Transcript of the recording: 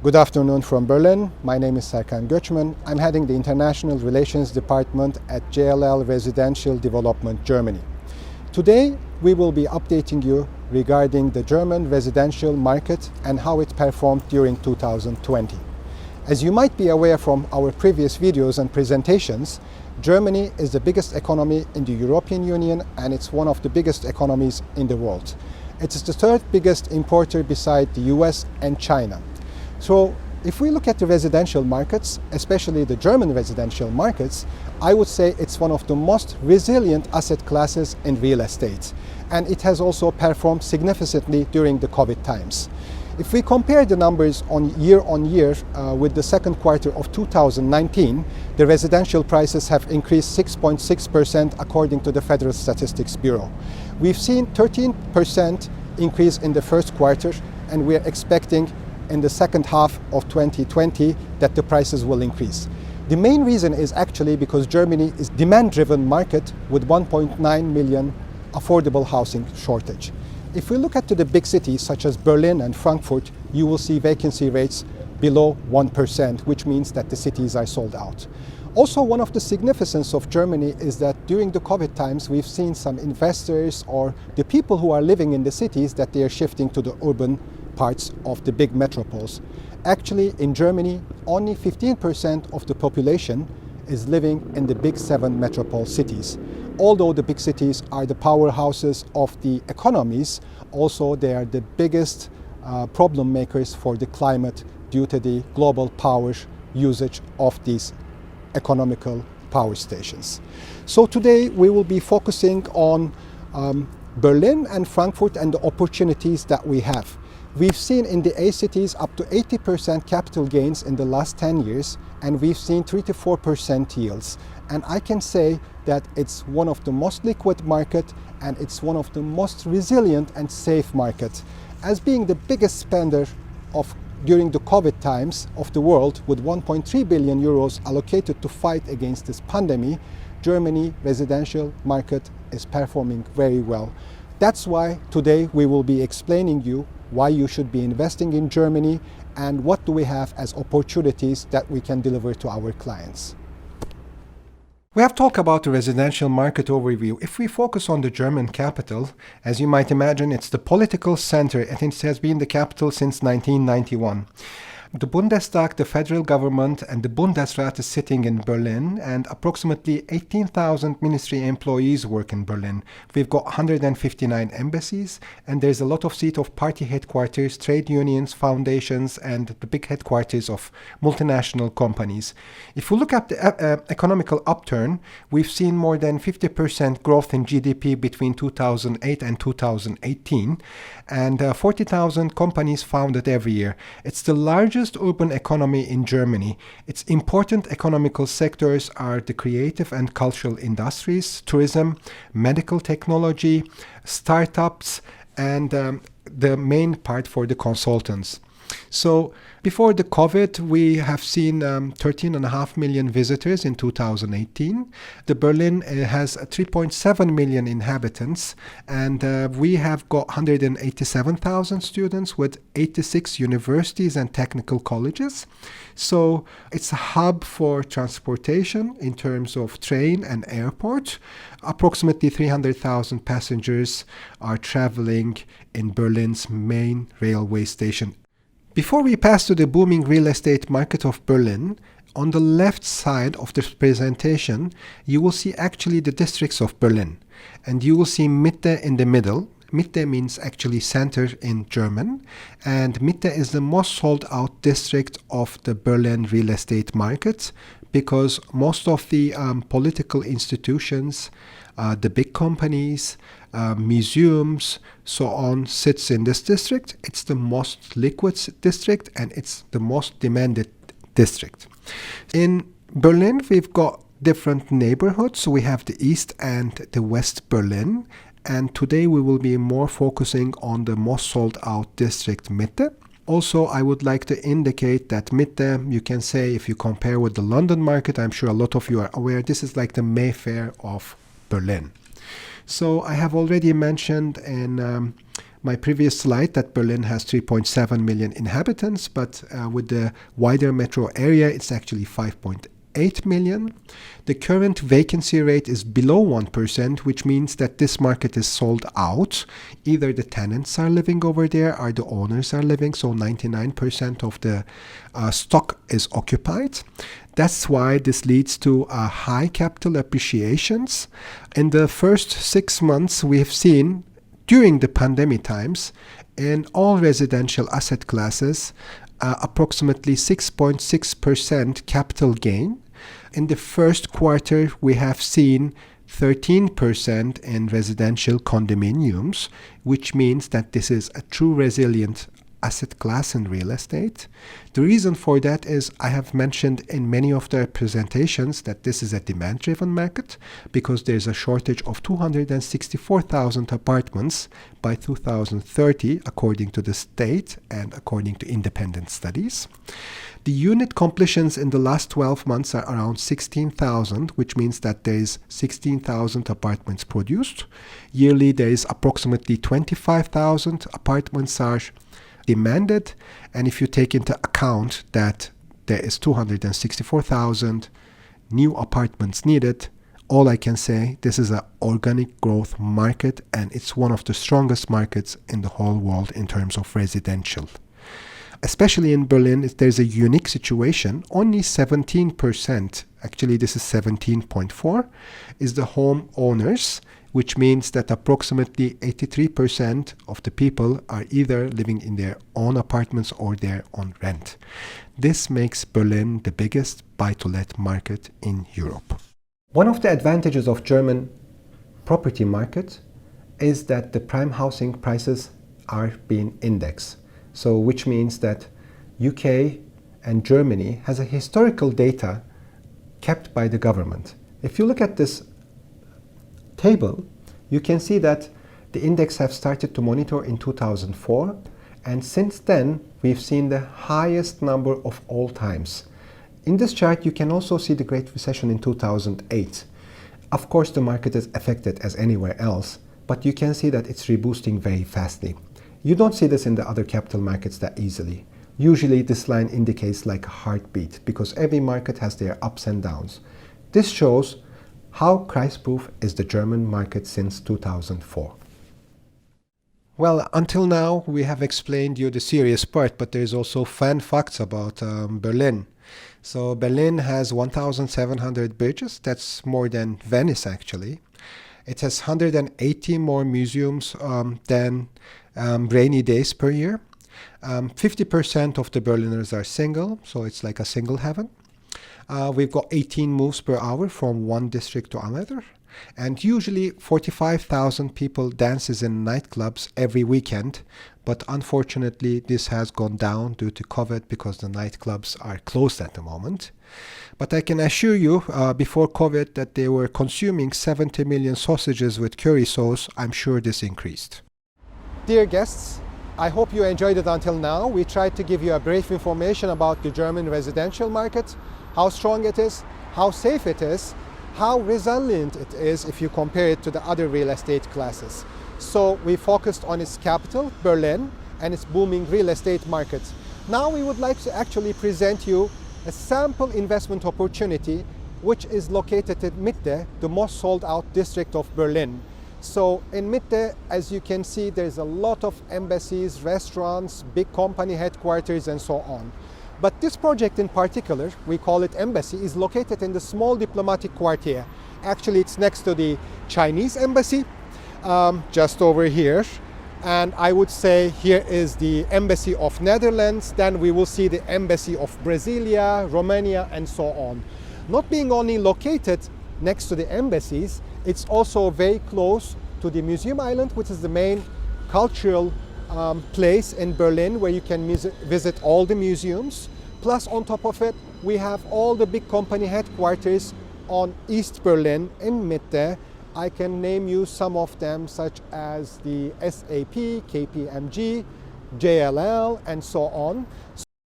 Good afternoon from Berlin. My name is Serkan Göçmen. I'm heading the International Relations Department at JLL Residential Development Germany. Today, we will be updating you regarding the German residential market and how it performed during 2020. As you might be aware from our previous videos and presentations, Germany is the biggest economy in the European Union and it's one of the biggest economies in the world. It is the third biggest importer beside the US and China. So if we look at the residential markets, especially the German residential markets, I would say it's one of the most resilient asset classes in real estate. And it has also performed significantly during the COVID times. If we compare the numbers on year with the second quarter of 2019, the residential prices have increased 6.6% according to the Federal Statistics Bureau. We've seen 13% increase in the first quarter, and we're expecting in the second half of 2020 that the prices will increase. The main reason is actually because Germany is a demand-driven market with 1.9 million affordable housing shortage. If we look at the big cities such as Berlin and Frankfurt, you will see vacancy rates below 1%, which means that the cities are sold out. Also, one of the significance of Germany is that during the COVID times, we've seen some investors or the people who are living in the cities that they are shifting to the urban parts of the big metropoles. Actually, in Germany, only 15% of the population is living in the big 7 metropole cities. Although the big cities are the powerhouses of the economies, also they are the biggest problem makers for the climate due to the global power usage of these economical power stations. So today we will be focusing on Berlin and Frankfurt and the opportunities that we have. We've seen in the A cities up to 80% capital gains in the last 10 years, and we've seen 3 to 4% yields. And I can say that it's one of the most liquid market and it's one of the most resilient and safe markets. As being the biggest spender during the COVID times of the world, with 1.3 billion euros allocated to fight against this pandemic, Germany residential market is performing very well. That's why today we will be explaining you why you should be investing in Germany and what do we have as opportunities that we can deliver to our clients. We have talked about the residential market overview. If we focus on the German capital, as you might imagine, it's the political center and it has been the capital since 1991. The Bundestag, the federal government, and the Bundesrat is sitting in Berlin, and approximately 18,000 ministry employees work in Berlin. We've got 159 embassies, and there's a lot of seat of party headquarters, trade unions, foundations, and the big headquarters of multinational companies. If we look at the economical upturn, we've seen more than 50% growth in GDP between 2008 and 2018, and 40,000 companies founded every year. It's the largest urban economy in Germany. Its important economical sectors are the creative and cultural industries, tourism, medical technology, startups, and the main part for the consultants. So before the COVID, we have seen 13.5 million visitors in 2018. The Berlin has 3.7 million inhabitants, and we have got 187,000 students with 86 universities and technical colleges. So it's a hub for transportation in terms of train and airport. Approximately 300,000 passengers are traveling in Berlin's main railway station. Before we pass to the booming real estate market of Berlin, on the left side of this presentation, you will see actually the districts of Berlin. And you will see Mitte in the middle. Mitte means actually center in German. And Mitte is the most sold out district of the Berlin real estate market because most of the political institutions, the big companies, museums, so on, sits in this district. It's the most liquid district and it's the most demanded district. In Berlin, we've got different neighborhoods. So we have the East and the West Berlin. And today we will be more focusing on the most sold out district, Mitte. Also, I would like to indicate that Mitte, you can say if you compare with the London market, I'm sure a lot of you are aware, this is like the Mayfair of Berlin. So I have already mentioned in my previous slide that Berlin has 3.7 million inhabitants, but with the wider metro area, it's actually 5.8 million. The current vacancy rate is below 1%, which means that this market is sold out. Either the tenants are living over there or the owners are living, so 99% of the stock is occupied. That's why this leads to high capital appreciations. In the first 6 months, we have seen during the pandemic times in all residential asset classes approximately 6.6% capital gain. In the first quarter, we have seen 13% in residential condominiums, which means that this is a true resilient asset class in real estate. The reason for that is I have mentioned in many of the presentations that this is a demand-driven market because there's a shortage of 264,000 apartments by 2030 according to the state and according to independent studies. The unit completions in the last 12 months are around 16,000, which means that there is 16,000 apartments produced. Yearly there is approximately 25,000 apartments are demanded, and if you take into account that there is 264,000 new apartments needed, all I can say, this is an organic growth market and it's one of the strongest markets in the whole world in terms of residential. Especially in Berlin, there's a unique situation. Only 17%, actually this is 17.4, is the home owners, which means that approximately 83% of the people are either living in their own apartments or they're on rent. This makes Berlin the biggest buy-to-let market in Europe. One of the advantages of German property market is that the prime housing prices are being indexed. So which means that UK and Germany has a historical data kept by the government. If you look at this table, you can see that the index have started to monitor in 2004, and since then we've seen the highest number of all times. In this chart you can also see the Great Recession in 2008. Of course the market is affected as anywhere else, but you can see that it's reboosting very fastly. You don't see this in the other capital markets that easily. Usually this line indicates like a heartbeat because every market has their ups and downs. This shows how crisis-proof is the German market since 2004. Well, until now we have explained you the serious part, but there's also fun facts about Berlin. So Berlin has 1,700 bridges. That's more than Venice actually. It has 180 more museums than rainy days per year. 50% of the Berliners are single, so it's like a single heaven. We've got 18 moves per hour from one district to another. And usually 45,000 people dances in nightclubs every weekend. But unfortunately, this has gone down due to COVID because the nightclubs are closed at the moment. But I can assure you, before COVID, that they were consuming 70 million sausages with curry sauce. I'm sure this increased. Dear guests, I hope you enjoyed it until now. We tried to give you a brief information about the German residential market, how strong it is, how safe it is, how resilient it is if you compare it to the other real estate classes. So we focused on its capital, Berlin, and its booming real estate market. Now we would like to actually present you a sample investment opportunity which is located in Mitte, the most sold out district of Berlin. So in Mitte, as you can see, there's a lot of embassies, restaurants, big company headquarters and so on. But this project in particular, we call it Embassy, is located in the small diplomatic quartier. Actually, it's next to the Chinese embassy, just over here. And I would say here is the Embassy of Netherlands. Then we will see the Embassy of Brasilia, Romania, and so on. Not being only located next to the embassies, it's also very close to the Museum Island, which is the main cultural place in Berlin where you can visit all the museums. Plus, on top of it, we have all the big company headquarters on East Berlin in Mitte. I can name you some of them, such as the SAP, KPMG, JLL, and so on.